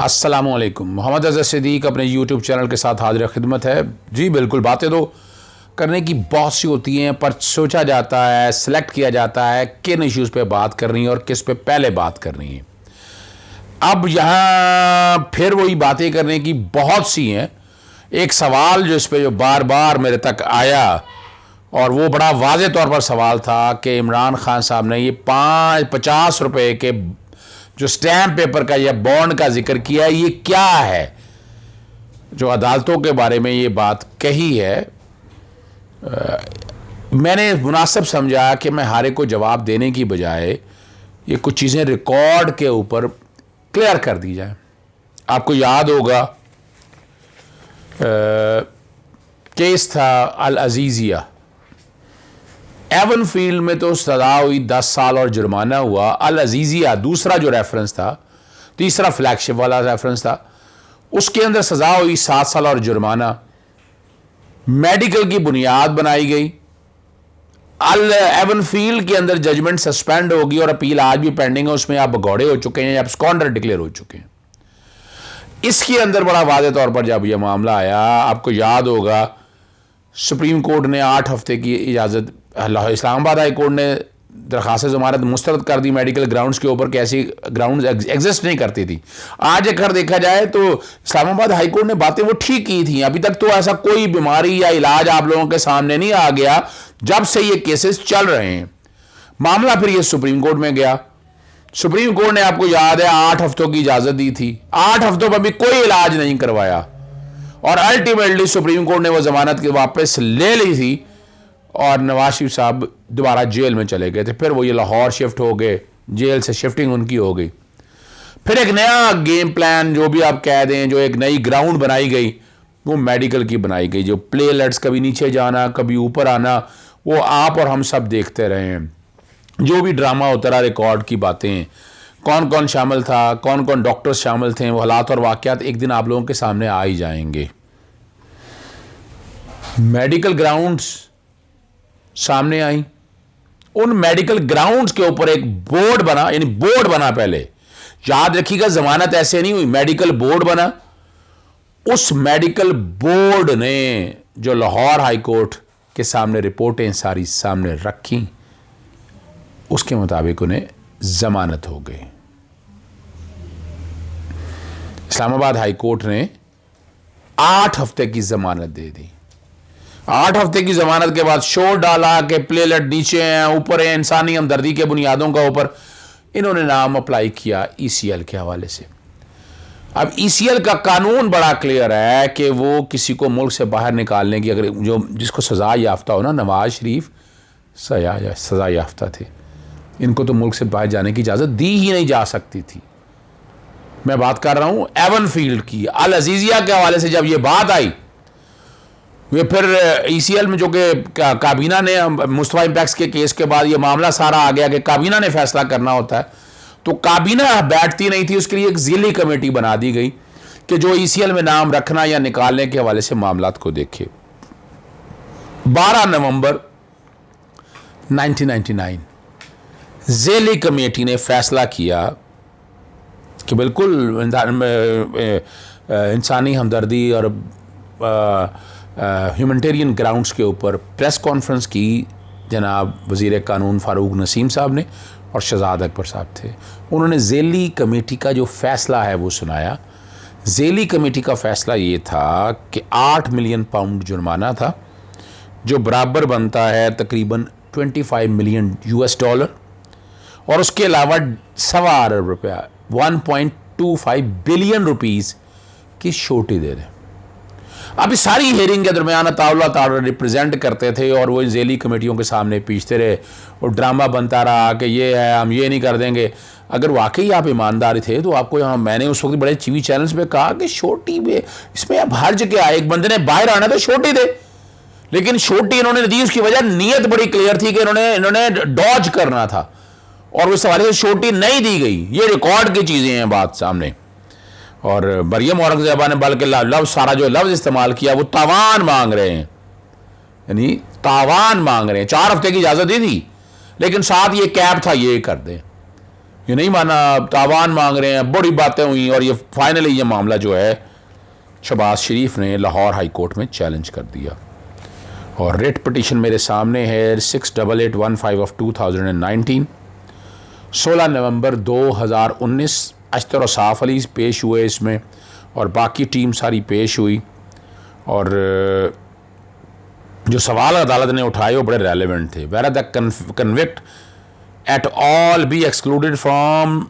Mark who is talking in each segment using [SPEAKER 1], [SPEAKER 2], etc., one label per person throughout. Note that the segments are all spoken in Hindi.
[SPEAKER 1] अस्सलामुअलैकुम। मोहम्मद अज़हर सिद्दीक़ अपने यूट्यूब चैनल के साथ हाजिर खिदमत है। जी बिल्कुल, बातें तो करने की बहुत सी होती हैं, पर सोचा जाता है, सिलेक्ट किया जाता है किन इश्यूज़ पे बात करनी है और किस पे पहले बात करनी है। अब यहाँ फिर वही बातें करने की बहुत सी हैं। एक सवाल जो इस पे जो बार बार मेरे तक आया, और वो बड़ा वाज़े तौर पर सवाल था कि इमरान खान साहब ने ये 50 रुपये के जो स्टैम्प पेपर का या बॉन्ड का जिक्र किया है, ये क्या है? जो अदालतों के बारे में ये बात कही है, मैंने मुनासिब समझा कि मैं हारे को जवाब देने की बजाय ये कुछ चीज़ें रिकॉर्ड के ऊपर क्लियर कर दी जाए। आपको याद होगा केस था अल अजीज़िया, एवन फील्ड में तो सज़ा हुई 10 साल और जुर्माना हुआ। अल अजीज़िया दूसरा जो रेफरेंस था, तीसरा फ्लैगशिप वाला रेफरेंस था, उसके अंदर सज़ा हुई 7 साल और जुर्माना। मेडिकल की बुनियाद बनाई गई। अल एवन फील्ड के अंदर जजमेंट सस्पेंड होगी और अपील आज भी पेंडिंग है, उसमें आप भगौड़े हो चुके हैं, आप स्कॉन्डर डिक्लेयर हो चुके हैं। इसके अंदर बड़ा वाज़े तौर पर जब यह मामला आया, आपको याद होगा सुप्रीम कोर्ट ने 8 हफ्ते की इजाज़त, इस्लामाबाद हाई कोर्ट ने दरख्वास्त ज़मानत मुस्तरद कर दी मेडिकल ग्राउंड्स के ऊपर, कि ऐसी ग्राउंड्स एग्जिस्ट नहीं करती थी। आज अगर देखा जाए तो इस्लामाबाद हाई कोर्ट ने बातें वो ठीक की थी। अभी तक तो ऐसा कोई बीमारी या इलाज आप लोगों के सामने नहीं आ गया जब से ये केसेस चल रहे हैं। मामला फिर ये सुप्रीम कोर्ट में गया। सुप्रीम कोर्ट ने, आपको याद है, 8 हफ्तों की इजाज़त दी थी। 8 हफ्तों पर भी कोई इलाज नहीं करवाया, और अल्टीमेटली सुप्रीम कोर्ट ने वो जमानत की वापस ले ली थी और नवाज शरीफ साहब दोबारा जेल में चले गए थे। फिर वो ये लाहौर शिफ्ट हो गए, जेल से शिफ्टिंग उनकी हो गई। फिर एक नया गेम प्लान, जो भी आप कह दें, जो एक नई ग्राउंड बनाई गई, वो मेडिकल की बनाई गई। जो प्लेलेट्स कभी नीचे जाना, कभी ऊपर आना, वो आप और हम सब देखते रहे हैं। जो भी ड्रामा होता रहा, रिकॉर्ड की बातें, कौन कौन शामिल था, कौन कौन डॉक्टर्स शामिल थे, वो हालात और वाक़यात एक दिन आप लोगों के सामने आ ही जाएंगे। मेडिकल ग्राउंड्स सामने आई। उन मेडिकल ग्राउंड्स के ऊपर एक बोर्ड बना, यानी बोर्ड बना। पहले याद रखिएगा, जमानत ऐसे नहीं हुई, मेडिकल बोर्ड बना। उस मेडिकल बोर्ड ने जो लाहौर हाई कोर्ट के सामने रिपोर्टें सारी सामने रखी, उसके मुताबिक उन्हें जमानत हो गई। इस्लामाबाद हाई कोर्ट ने 8 हफ्ते की जमानत दे दी। 8 हफ्ते की जमानत के बाद शोर डाला कि प्लेलेट नीचे हैं, ऊपर है, इंसानी हमदर्दी के बुनियादों का ऊपर इन्होंने नाम अप्लाई किया ECL के हवाले से। अब ECL का कानून बड़ा क्लियर है कि वो किसी को मुल्क से बाहर निकालने की, अगर जो जिसको सज़ा याफ्ता हो ना, नवाज शरीफ सज़ा याफ्ता थे, इनको तो मुल्क से बाहर जाने की इजाज़त दी ही नहीं जा सकती थी। मैं बात कर रहा हूँ एवन फील्ड की। अल अजीज़िया के हवाले से जब ये बात आई, वे फिर ECL में, जो कि काबीना ने, मुस्तफ़ा इम्पैक्ट्स के केस के बाद ये मामला सारा आ गया कि काबीना ने फैसला करना होता है, तो काबीना बैठती नहीं थी। उसके लिए एक ज़िली कमेटी बना दी गई कि जो ECL में नाम रखना या निकालने के हवाले से मामलात को देखे। 12 नवंबर 1999 ज़िली कमेटी ने फैसला किया कि बिल्कुल इंसानी हमदर्दी और ह्यूमैनिटेरियन ग्राउंड्स के ऊपर प्रेस कॉन्फ्रेंस की जनाब वज़ीर कानून फ़ारूक नसीम साहब ने, और शहजाद अकबर साहब थे। उन्होंने ज़ेली कमेटी का जो फ़ैसला है वो सुनाया। ज़ेली कमेटी का फ़ैसला ये था कि 8 मिलियन पाउंड जुर्माना था, जो बराबर बनता है तकरीबन 25 मिलियन US डॉलर, और उसके अलावा 1.25 अरब रुपया 1.25 बिलियन रुपीज़ की छोटी दे रहे। अब इस सारी हेयरिंग के दरमियान ताउला रिप्रेजेंट करते थे, और वो ज़ेली कमेटियों के सामने पीछते रहे, और ड्रामा बनता रहा कि ये है, हम ये नहीं कर देंगे। अगर वाकई आप ईमानदार थे तो आपको यहाँ, मैंने उस वक्त बड़े टीवी चैनल्स पे कहा कि छोटी में इसमें अब हर्ज क्या है, एक बंदे ने बाहर आना तो छोटी दे, लेकिन छोटी इन्होंने दी। उसकी वजह, नीयत बड़ी क्लियर थी कि इन्होंने डॉज करना था, और उस हवाले से छोटी नहीं दी गई। ये रिकॉर्ड की चीज़ें हैं बात सामने। और मरियम औरंगज़ेबा ने बल्कि लफ्ज़, सारा जो लफ्ज़ इस्तेमाल किया, वो तावान मांग रहे हैं, यानी तावान मांग रहे हैं। 4 हफ्ते की इजाज़त दी थी, लेकिन साथ ये कैब था, ये कर दें। ये नहीं माना, तावान मांग रहे हैं, बड़ी बातें हुई और ये फाइनली ये मामला जो है शहबाज शरीफ ने लाहौर हाई कोर्ट में चैलेंज कर दिया। और रेट पिटीशन मेरे सामने है 68815 ऑफ 2019, 16 नवंबर 2019। अख्तर और साफ अली पेश हुए इसमें और बाकी टीम सारी पेश हुई। और जो सवाल अदालत ने उठाए वो बड़े रेलेवेंट थे। Where the convict at all be excluded from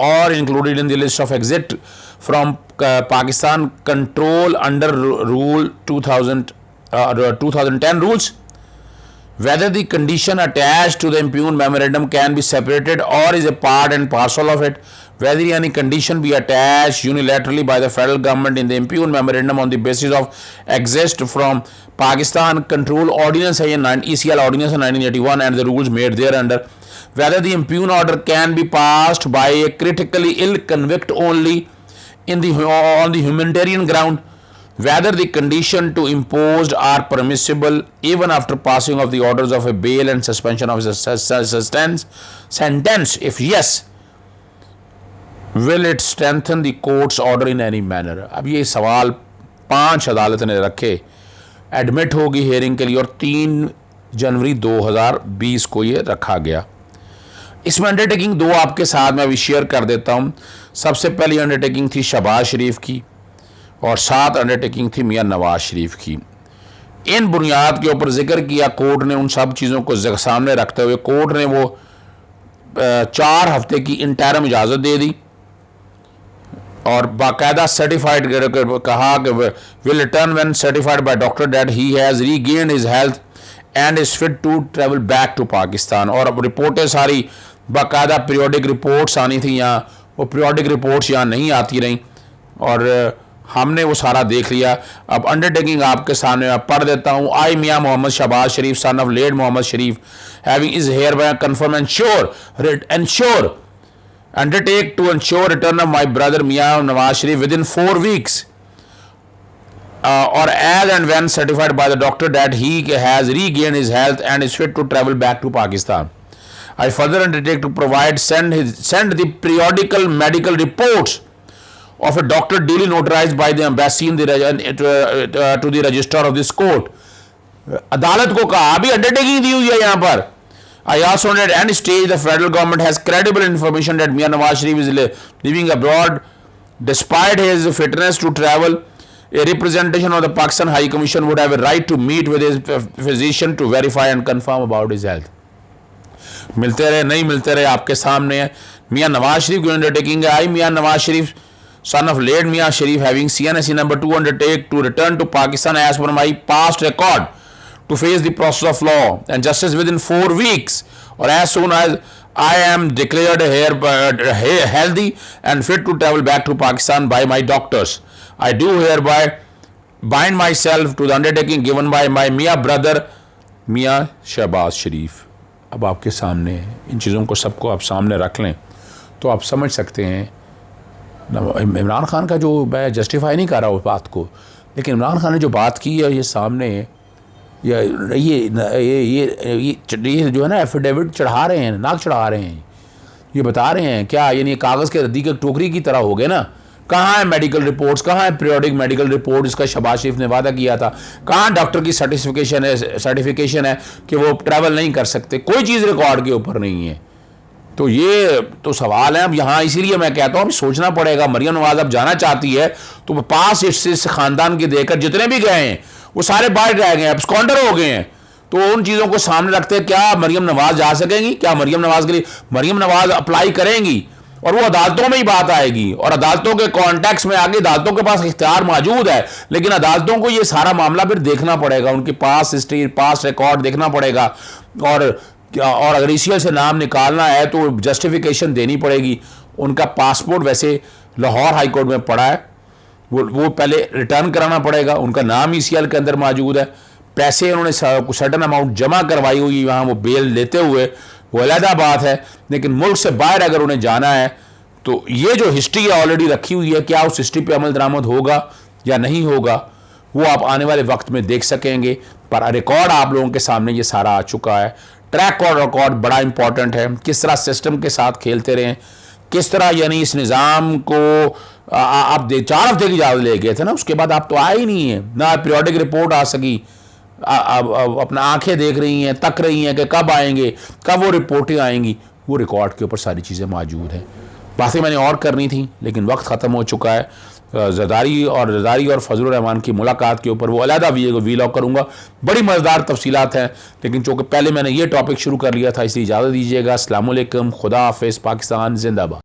[SPEAKER 1] or included in the list of exit from Pakistan control under rule 2010 rules, whether the condition attached to the impugned memorandum can be separated or is a part and parcel of it, whether any condition be attached unilaterally by the federal government in the impugned memorandum on the basis of exist from Pakistan control ordinance है ये ECL ordinance 1981 and the rules made thereunder, whether the impugned order can be passed by a critically ill convict only on the humanitarian ground, whether the condition to imposed are permissible even after passing of the orders of a bail and suspension of his sentence, if yes, will it strengthen the court's order in any manner। अब ये सवाल 5 अदालत ने रखे, एडमिट होगी हेयरिंग के लिए और 3 जनवरी 2020 को ये रखा गया। इसमें अंडरटेकिंग 2 आपके साथ मैं अभी शेयर कर देता हूँ। सबसे पहली अंडरटेकिंग थी शहबाज शरीफ की और 7 अंडरटेकिंग थी मियां नवाज शरीफ की। इन बुनियाद के ऊपर जिक्र किया कोर्ट ने, उन सब चीज़ों को सामने रखते हुए कोर्ट ने वो 4 हफ्ते की इंटरम इजाज़त दे दी और बाकायदा सर्टिफाइड कहा कि will return when certified by doctor that he has regained his health and is fit to travel back to Pakistan. और अब रिपोर्टें सारी बाकायदा पीरियोडिक रिपोर्ट्स आनी थी यहाँ, वो पीरियोडिक रिपोर्ट्स यहाँ नहीं आती रहीं और हमने वो सारा देख लिया। अब अंडरटेकिंग आपके सामने मैं पढ़ देता हूँ। I Mian Muhammad Shehbaz Sharif son of late Muhammad Sharif having is hereby confirm ensure undertake to ensure return of my brother Mian Nawaz Sharif within 4 weeks or as and when certified by the doctor that he has regained his health and is fit to travel back to Pakistan. I further undertake to provide send the periodical medical reports of a doctor duly notarized by the embassy in the to the registrar of this court। अदालत को कहा, अभी अंडरटेकिंग दी हुई है यहाँ पर। I also at any stage the federal government has credible information that Mian Nawaz Sharif is living abroad despite his fitness to travel. A representation of the Pakistan High Commission would have a right to meet with his physician to verify and confirm about his health। मिलते रहे नहीं मिलते रहे आपके सामने है। मियां नवाज शरीफ की अंडरटेकिंग है। आई मियां नवाज शरीफ son of late Mian Sharif having CNSE number 2 undertake to return to Pakistan as per my past record to face the process of law and justice within 4 weeks or as soon as I am declared healthy and fit to travel back to Pakistan by my doctors। I do hereby bind myself to the undertaking given by my Mia brother Mia Shahbaz शरीफ। अब आपके सामने इन चीज़ों को सबको आप सामने रख लें तो आप समझ सकते हैं। इमरान खान का जो, मैं जस्टिफाई नहीं कर रहा उस बात को, लेकिन इमरान खान ने जो बात की है ये सामने ये जो है ना एफिडेविट चढ़ा रहे हैं, नाक चढ़ा रहे हैं, ये बता रहे हैं क्या, यानी कागज़ के रद्दी के टोकरी की तरह हो गए ना। कहाँ है मेडिकल रिपोर्ट्स, कहाँ है पीरियोडिक मेडिकल रिपोर्ट जिसका शहबाज शरीफ ने वादा किया था, कहाँ डॉक्टर की सर्टिफिकेशन है कि वो ट्रैवल नहीं कर सकते, कोई चीज़ रिकॉर्ड के ऊपर नहीं है। तो ये तो सवाल है अब यहाँ, इसीलिए मैं कहता हूँ अभी सोचना पड़ेगा। मरियम नवाज अब जाना चाहती है तो पास इस खानदान के देकर जितने भी गए हैं वो सारे बाहर रह गए हैं, स्कॉन्डर हो गए हैं। तो उन चीज़ों को सामने रखते हैं, क्या मरियम नवाज जा सकेंगी, क्या मरियम नवाज के लिए मरियम नवाज अप्लाई करेंगी और वो अदालतों में ही बात आएगी और अदालतों के कॉन्टेक्स्ट में आगे अदालतों के पास इख्तियार मौजूद है, लेकिन अदालतों को ये सारा मामला फिर देखना पड़ेगा, उनके पास हिस्ट्री पास रिकॉर्ड देखना पड़ेगा और अगर ECL से नाम निकालना है तो जस्टिफिकेशन देनी पड़ेगी। उनका पासपोर्ट वैसे लाहौर हाई कोर्ट में पड़ा है, वो पहले रिटर्न कराना पड़ेगा, उनका नाम ECL के अंदर मौजूद है, पैसे उन्होंने सर्टन अमाउंट जमा करवाई हुई वहाँ वो बेल लेते हुए, वो अलहदा बात है। लेकिन मुल्क से बाहर अगर उन्हें जाना है तो ये जो हिस्ट्री है ऑलरेडी रखी हुई है, क्या उस हिस्ट्री पे अमल दरामद होगा या नहीं होगा वो आप आने वाले वक्त में देख सकेंगे। पर रिकॉर्ड आप लोगों के सामने ये सारा आ चुका है। ट्रैक और रिकॉर्ड बड़ा इंपॉर्टेंट है, किस तरह सिस्टम के साथ खेलते रहें। किस तरह यानी इस निज़ाम को आप 4 हफ्ते की इजाज़त ले गए थे ना, उसके बाद आप तो आए ही नहीं है ना, पीरियोडिक रिपोर्ट आ सकी। अपना आंखें देख रही हैं, तक रही हैं कि कब आएंगे, कब वो रिपोर्टें आएंगी। वो रिकॉर्ड के ऊपर सारी चीज़ें मौजूद हैं। बातें मैंने और करनी थी लेकिन वक्त ख़त्म हो चुका है। ज़रदारी और फजलुर रहमान की मुलाकात के ऊपर वो अलहदा वीलॉग करूँगा, बड़ी मज़ेदार तफसीलात हैं। लेकिन चूँकि पहले मैंने ये टॉपिक शुरू कर लिया था इसलिए इजाज़त दीजिएगा। अस्सलाम वालेकुम, खुदा हाफ़िज़, पाकिस्तान जिंदाबाद।